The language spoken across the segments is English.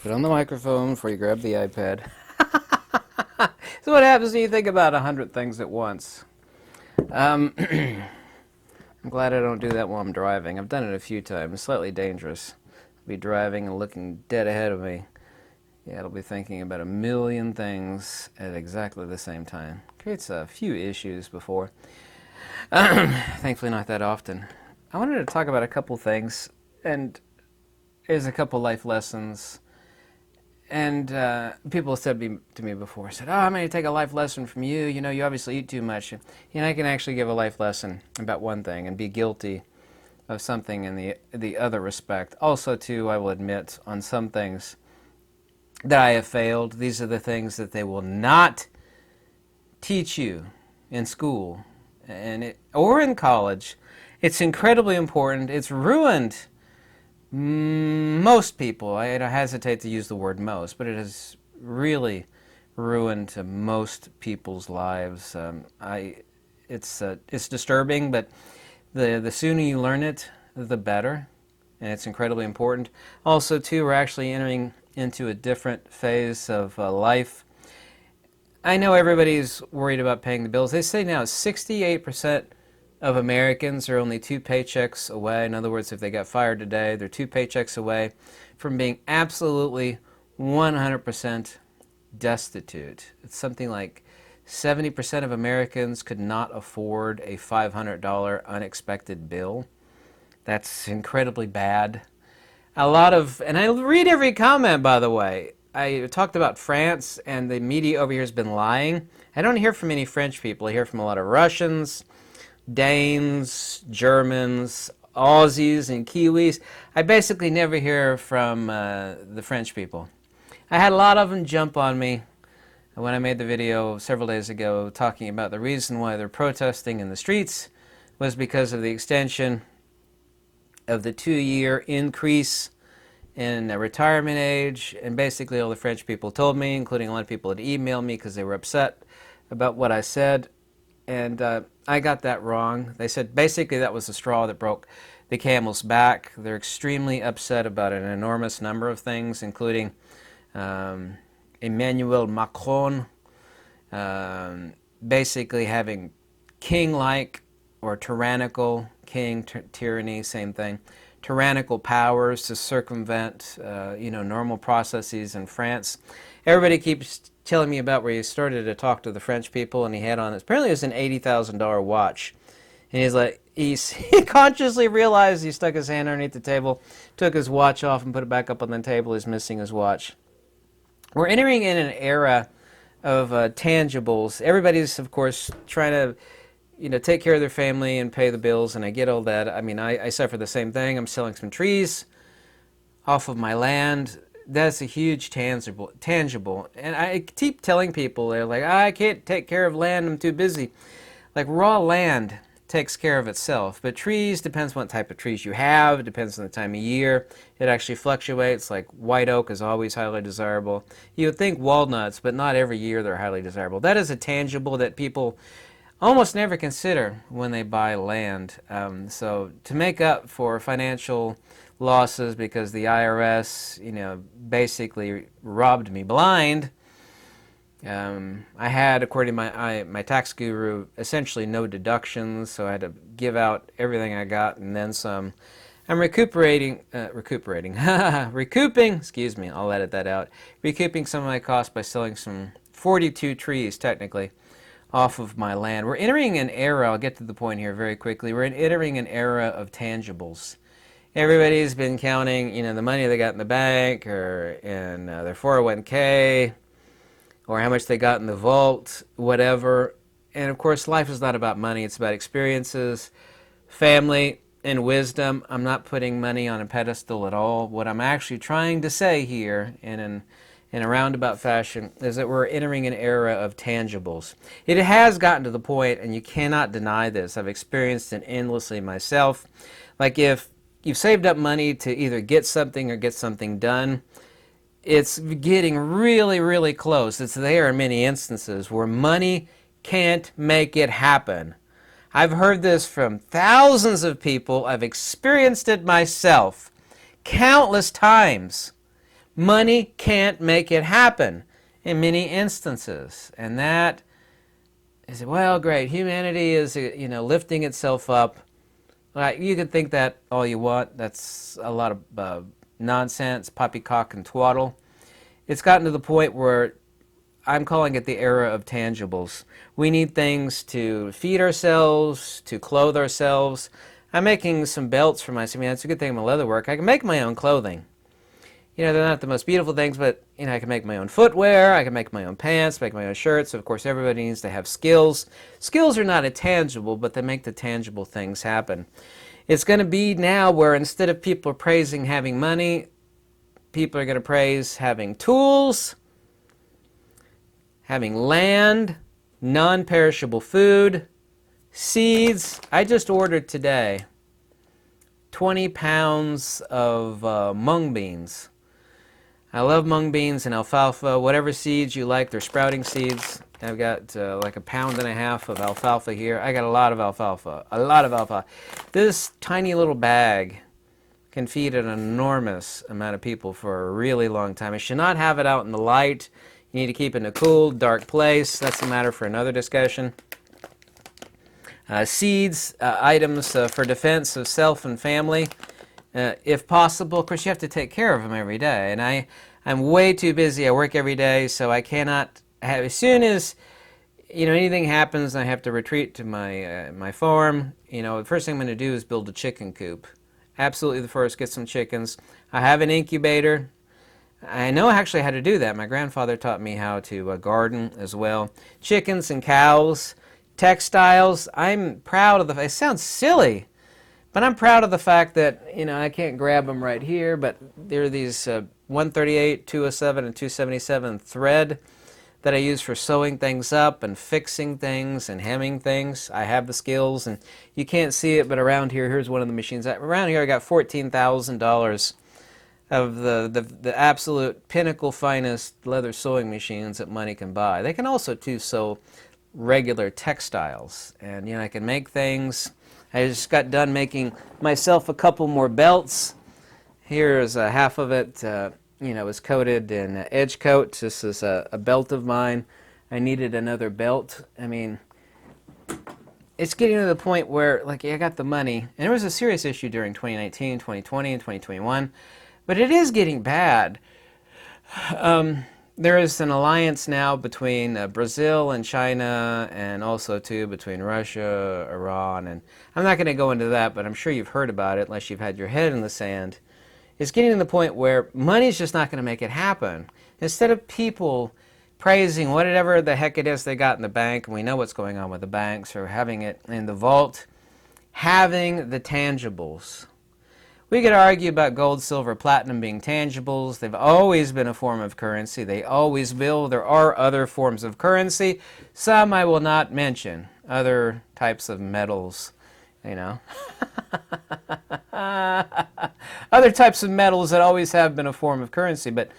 Put on the microphone before you grab the iPad. So what happens when you think about 100 things at once? I'm glad I don't do that while I'm driving. I've done it a few times. It's slightly dangerous. I'll be driving and looking dead ahead of me. Yeah, it'll be thinking about a million things at exactly the same time. Creates a few issues before. Thankfully not that often. I wanted to talk about a couple things, and there's a couple life lessons. And people have said to me before, said, "Oh, I'm going to take a life lesson from you. You know, you obviously eat too much." And I can actually give a life lesson about one thing and be guilty of something in the other respect. Also, too, I will admit on some things that I have failed. These are the things that they will not teach you in school or in college. It's incredibly important. It's ruined most people. I hesitate to use the word most, but it has really ruined most people's lives. It's disturbing, but the sooner you learn it, the better, and it's incredibly important. Also, too, we're actually entering into a different phase of life. I know everybody's worried about paying the bills. They say now 68% of Americans are only 2 paychecks away. In other words, if they got fired today, they're 2 paychecks away from being absolutely 100% destitute. It's something like 70% of Americans could not afford a $500 unexpected bill. That's incredibly bad. And I read every comment, by the way. I talked about France, and the media over here has been lying. I don't hear from any French people. I hear from a lot of Russians, Danes, Germans, Aussies, and Kiwis. I basically never hear from the French people. I had a lot of them jump on me when I made the video several days ago talking about the reason why they're protesting in the streets was because of the extension of the 2-year increase in retirement age. And basically all the French people told me, including a lot of people that emailed me because they were upset about what I said. And I got that wrong. They said basically that was the straw that broke the camel's back. They're extremely upset about an enormous number of things, including Emmanuel Macron basically having king-like or tyrannical, tyranny, same thing, tyrannical powers to circumvent normal processes in France. Everybody keeps telling me about where he started to talk to the French people, and he had on, apparently it was an $80,000 watch. And he's like, he consciously realized he stuck his hand underneath the table, took his watch off and put it back up on the table. He's missing his watch. We're entering in an era of tangibles. Everybody's, of course, trying to take care of their family and pay the bills, and I get all that. I mean, I suffer the same thing. I'm selling some trees off of my land. That's a huge tangible. And I keep telling people, they're like, I can't take care of land, I'm too busy. Like, raw land takes care of itself. But trees, depends what type of trees you have. It depends on the time of year. It actually fluctuates. Like, white oak is always highly desirable. You would think walnuts, but not every year they're highly desirable. That is a tangible that people almost never consider when they buy land. So to make up for financial losses because the IRS, basically robbed me blind, I had, according to my tax guru, essentially no deductions, so I had to give out everything I got and then some. I'm recouping, excuse me, I'll edit that out, recouping some of my costs by selling some 42 trees, technically, off of my land. We're entering an era, I'll get to the point here very quickly, we're entering an era of tangibles. Everybody's been counting, the money they got in the bank or in their 401k or how much they got in the vault, whatever. And of course, life is not about money. It's about experiences, family, and wisdom. I'm not putting money on a pedestal at all. What I'm actually trying to say here in a roundabout fashion is that we're entering an era of tangibles. It has gotten to the point, and you cannot deny this, I've experienced it endlessly myself, like if you've saved up money to either get something or get something done, it's getting really, really close. It's there in many instances where money can't make it happen. I've heard this from thousands of people. I've experienced it myself countless times. Money can't make it happen in many instances. And that is, well, great. Humanity is, lifting itself up. You can think that all you want. That's a lot of nonsense, poppycock and twaddle. It's gotten to the point where I'm calling it the era of tangibles. We need things to feed ourselves, to clothe ourselves. I'm making some belts for myself. I mean, that's a good thing in my leather work. I can make my own clothing. They're not the most beautiful things, but, I can make my own footwear, I can make my own pants, make my own shirts. Of course, everybody needs to have skills. Skills are not intangible, but they make the tangible things happen. It's going to be now where instead of people praising having money, people are going to praise having tools, having land, non-perishable food, seeds. I just ordered today 20 pounds of mung beans. I love mung beans and alfalfa, whatever seeds you like. They're sprouting seeds. I've got like 1.5 pounds of alfalfa here. I got a lot of alfalfa. This tiny little bag can feed an enormous amount of people for a really long time. I should not have it out in the light. You need to keep it in a cool, dark place. That's a matter for another discussion. Seeds, items for defense of self and family. If possible, of course, you have to take care of them every day. And I'm way too busy. I work every day, so I cannot have, as soon as, anything happens and I have to retreat to my farm, the first thing I'm going to do is build a chicken coop. Absolutely the first, get some chickens. I have an incubator. I know actually how to do that. My grandfather taught me how to garden as well. Chickens and cows, textiles. I'm proud of it sounds silly, but I'm proud of the fact that, I can't grab them right here, but there are these 138, 207, and 277 thread that I use for sewing things up and fixing things and hemming things. I have the skills, and you can't see it, but around here, here's one of the machines. Around here I got $14,000 of the absolute pinnacle finest leather sewing machines that money can buy. They can also, too, sew regular textiles, and, I can make things. I just got done making myself a couple more belts. Here's half of it, is coated in edge coat. This is a belt of mine. I needed another belt. I mean, it's getting to the point where, I got the money, and there was a serious issue during 2019, 2020, and 2021, but it is getting bad. There is an alliance now between Brazil and China, and also, too, between Russia, Iran, and I'm not going to go into that, but I'm sure you've heard about it, unless you've had your head in the sand. It's getting to the point where money's just not going to make it happen. Instead of people praising whatever the heck it is they got in the bank, and we know what's going on with the banks, or having it in the vault, having the tangibles. We could argue about gold, silver, platinum being tangibles. They've always been a form of currency. They always will. There are other forms of currency. Some I will not mention. Other types of metals, Other types of metals that always have been a form of currency. But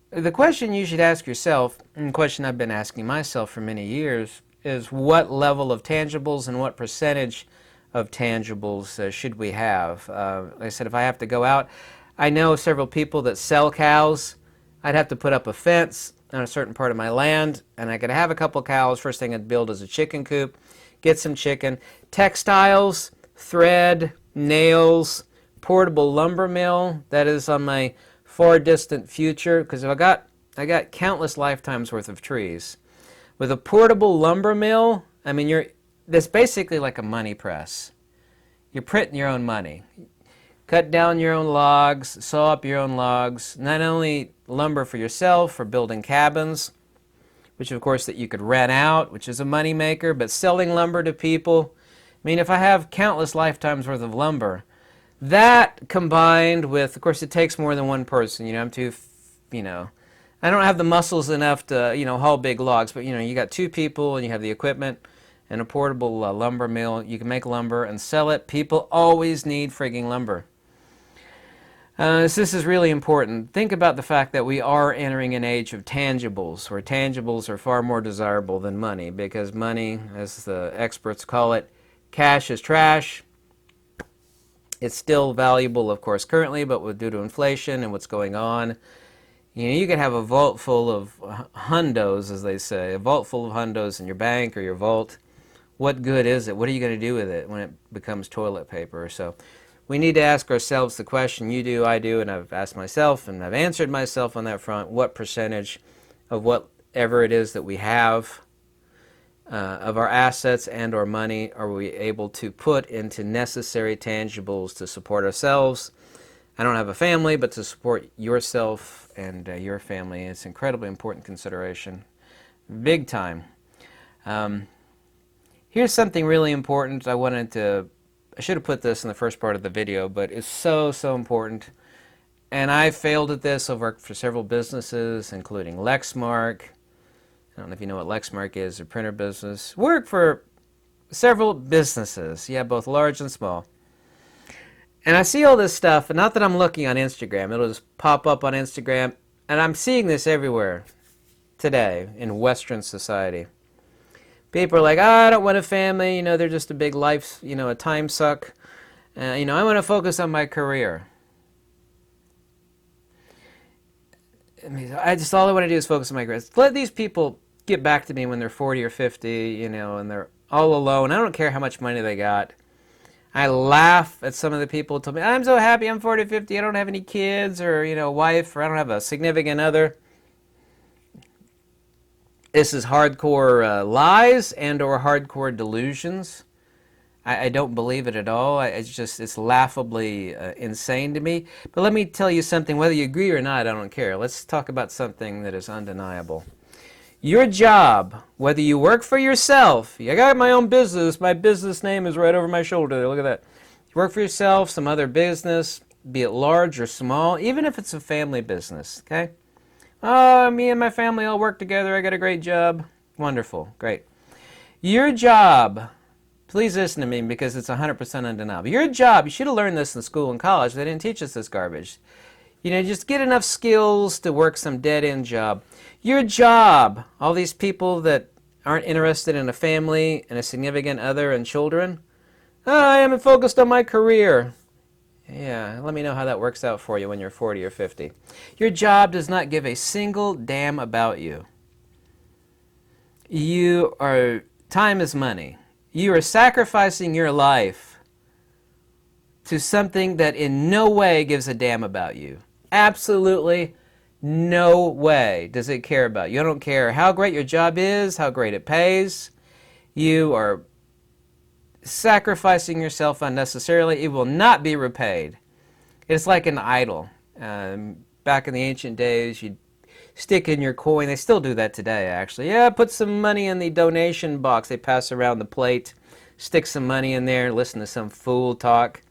the question you should ask yourself, and the question I've been asking myself for many years, is what level of tangibles and what percentage of tangibles should we have? Like I said, if I have to go out, I know several people that sell cows. I'd have to put up a fence on a certain part of my land, and I could have a couple cows. First thing I'd build is a chicken coop, get some chicken. Textiles, thread, nails, portable lumber mill. That is on my far distant future, because I got countless lifetimes worth of trees. With a portable lumber mill, I mean, that's basically like a money press. You're printing your own money. Cut down your own logs, saw up your own logs, not only lumber for yourself for building cabins, which of course that you could rent out, which is a money maker, but selling lumber to people. I mean, if I have countless lifetimes worth of lumber, that combined with, of course, it takes more than one person. I'm too, I don't have the muscles enough to, haul big logs, but, you got two people and you have the equipment and a portable lumber mill. You can make lumber and sell it. People always need frigging lumber. So this is really important. Think about the fact that we are entering an age of tangibles, where tangibles are far more desirable than money, because money, as the experts call it, cash is trash. It's still valuable, of course, currently, but due to inflation and what's going on, you can have a vault full of hundos, as they say, a vault full of hundos in your bank or your vault. What good is it? What are you going to do with it when it becomes toilet paper? So we need to ask ourselves the question, you do, I do, and I've asked myself, and I've answered myself on that front, what percentage of whatever it is that we have of our assets and or money are we able to put into necessary tangibles to support ourselves? I don't have a family, but to support yourself and your family, it's an incredibly important consideration. Big time. Here's something really important. I should have put this in the first part of the video, but it's so important. And I failed at this. I've worked for several businesses, including Lexmark. I don't know if you know what Lexmark is, a printer business. Worked for several businesses, yeah, both large and small. And I see all this stuff, and not that I'm looking on Instagram. It'll just pop up on Instagram, and I'm seeing this everywhere today in Western society. People are like, I don't want a family, they're just a big life, a time suck. I want to focus on my career. All I want to do is focus on my career. Let these people get back to me when they're 40 or 50, and they're all alone. I don't care how much money they got. I laugh at some of the people who tell me, I'm so happy I'm 40 or 50, I don't have any kids or, wife, or I don't have a significant other. This is hardcore lies and or hardcore delusions. I don't believe it at all. It's laughably insane to me. But let me tell you something, whether you agree or not, I don't care. Let's talk about something that is undeniable. Your job, whether you work for yourself, I got my own business, my business name is right over my shoulder there, look at that. You work for yourself, some other business, be it large or small, even if it's a family business, okay? Oh, me and my family all work together, I got a great job. Wonderful, great. Your job, please listen to me because it's 100% undeniable. Your job, you should have learned this in school and college, they didn't teach us this garbage. Just get enough skills to work some dead-end job. Your job, all these people that aren't interested in a family and a significant other and children, I am focused on my career. Yeah, let me know how that works out for you when you're 40 or 50. Your job does not give a single damn about you. Time is money. You are sacrificing your life to something that in no way gives a damn about you. Absolutely no way does it care about you. I don't care how great your job is, how great it pays. You are sacrificing yourself unnecessarily. It will not be repaid. It's like an idol. Back in the ancient days, you'd stick in your coin. They still do that today, actually. Yeah, put some money in the donation box. They pass around the plate, stick some money in there, listen to some fool talk.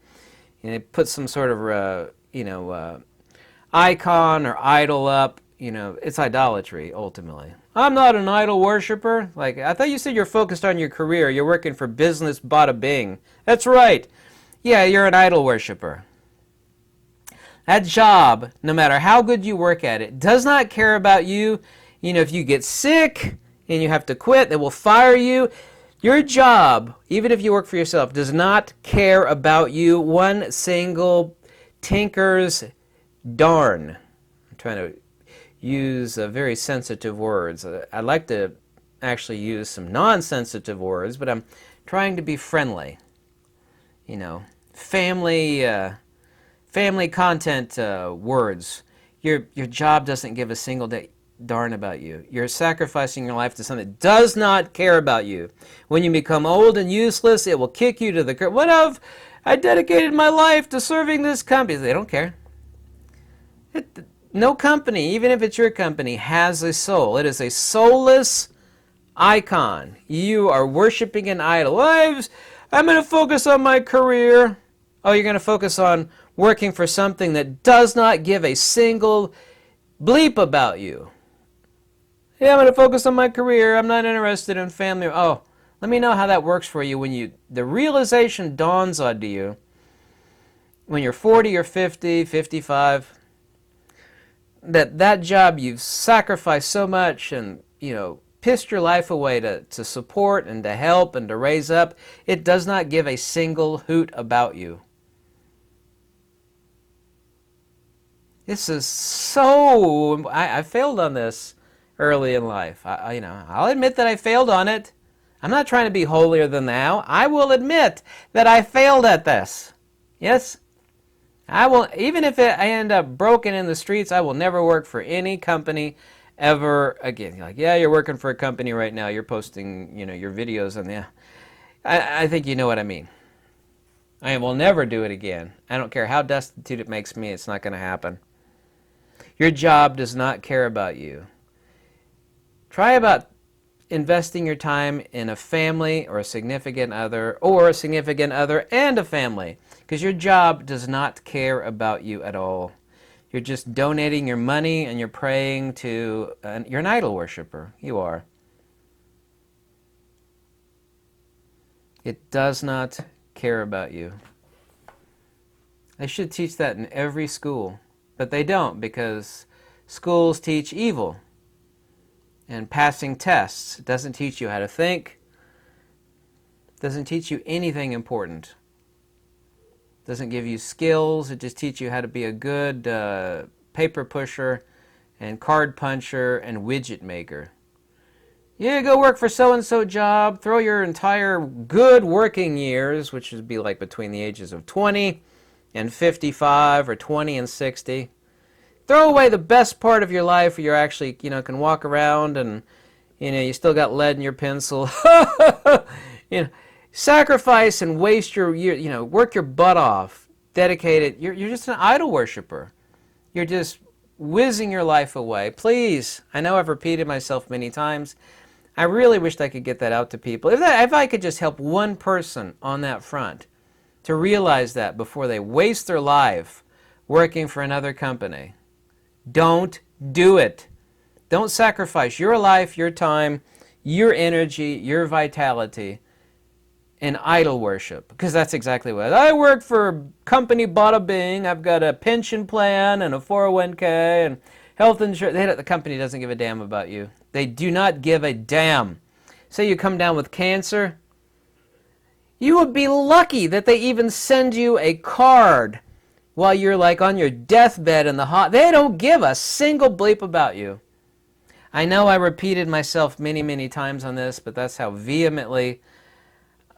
They put some sort of, icon or idol up. It's idolatry, ultimately. I'm not an idol worshiper. Like, I thought you said you're focused on your career. You're working for business, bada bing. That's right. Yeah, you're an idol worshiper. That job, no matter how good you work at it, does not care about you. If you get sick and you have to quit, they will fire you. Your job, even if you work for yourself, does not care about you one single tinker's darn. I'm trying to use very sensitive words. I like to actually use some non-sensitive words, but I'm trying to be friendly. Family content words. Your job doesn't give a single darn about you. You're sacrificing your life to something that does not care about you. When you become old and useless, it will kick you to the curb. What if I dedicated my life to serving this company? They don't care. No company, even if it's your company, has a soul. It is a soulless icon. You are worshiping an idol. I'm going to focus on my career. Oh, you're going to focus on working for something that does not give a single bleep about you. Yeah, I'm going to focus on my career. I'm not interested in family. Oh, let me know how that works for you when the realization dawns onto you when you're 40 or 50, 55. That job you've sacrificed so much and, pissed your life away to support and to help and to raise up, it does not give a single hoot about you. This is so... I failed on this early in life. I'll admit that I failed on it. I'm not trying to be holier than thou. I will admit that I failed at this. Yes? I will, even if I end up broken in the streets, I will never work for any company ever again. You're like, yeah, you're working for a company right now. You're posting, your videos on there. I think you know what I mean. I will never do it again. I don't care how destitute it makes me. It's not going to happen. Your job does not care about you. Try about investing your time in a family or a significant other and a family, because your job does not care about you at all. You're just donating your money and you're praying to, you're an idol worshiper. You are. It does not care about you. They should teach that in every school, but they don't, because schools teach evil. And passing tests doesn't teach you how to think, doesn't teach you anything important. Doesn't give you skills, it just teaches you how to be a good paper pusher and card puncher and widget maker. You go work for so-and-so job, throw your entire good working years, which would be like between the ages of 20 and 55 or 20 and 60. Throw away the best part of your life where you're actually, can walk around and, you still got lead in your pencil. Sacrifice and waste your year, work your butt off, dedicate it. You're just an idol worshiper. You're just whizzing your life away. Please, I know I've repeated myself many times. I really wished I could get that out to people. If I could just help one person on that front to realize that before they waste their life working for another company. Don't do it. Don't sacrifice your life, your time, your energy, your vitality in idol worship, because that's exactly what I work for. Company bada bing. I've got a pension plan and a 401k and health insurance. The company doesn't give a damn about you. They do not give a damn. Say you come down with cancer, you would be lucky that they even send you a card while you're like on your deathbed in the they don't give a single bleep about you. I know I repeated myself many, many times on this, but that's how vehemently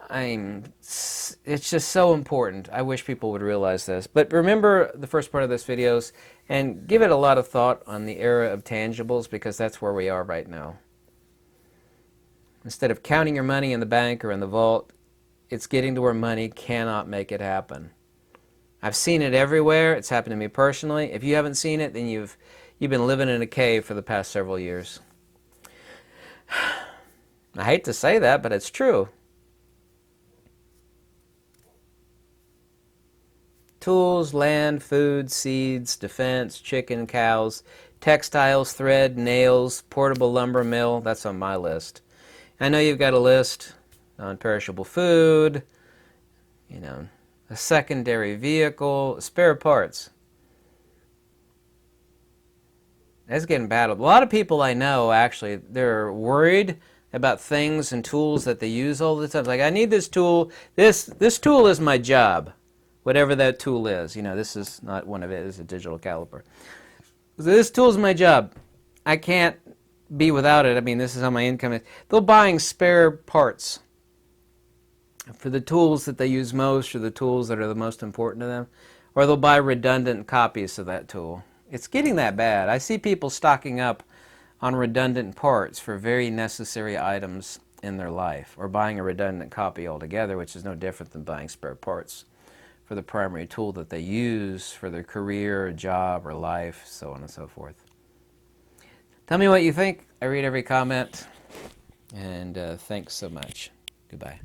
it's just so important. I wish people would realize this. But remember the first part of this video and give it a lot of thought on the era of tangibles, because that's where we are right now. Instead of counting your money in the bank or in the vault, it's getting to where money cannot make it happen. I've seen it everywhere. It's happened to me personally. If you haven't seen it, then you've been living in a cave for the past several years. I hate to say that, but it's true. Tools, land, food, seeds, defense, chicken, cows, textiles, thread, nails, portable lumber mill. That's on my list. I know you've got a list on perishable food, a secondary vehicle, spare parts. That's getting bad. A lot of people I know, actually, they're worried about things and tools that they use all the time. Like, I need this tool. This tool is my job, whatever that tool is. This is not one of it. It's a digital caliper. So this tool is my job. I can't be without it. I mean, this is how my income is. They're buying spare parts for the tools that they use most, or the tools that are the most important to them, or they'll buy redundant copies of that tool. It's getting that bad. I see people stocking up on redundant parts for very necessary items in their life, or buying a redundant copy altogether, which is no different than buying spare parts for the primary tool that they use for their career, job, or life, so on and so forth. Tell me what you think. I read every comment, and thanks so much. Goodbye.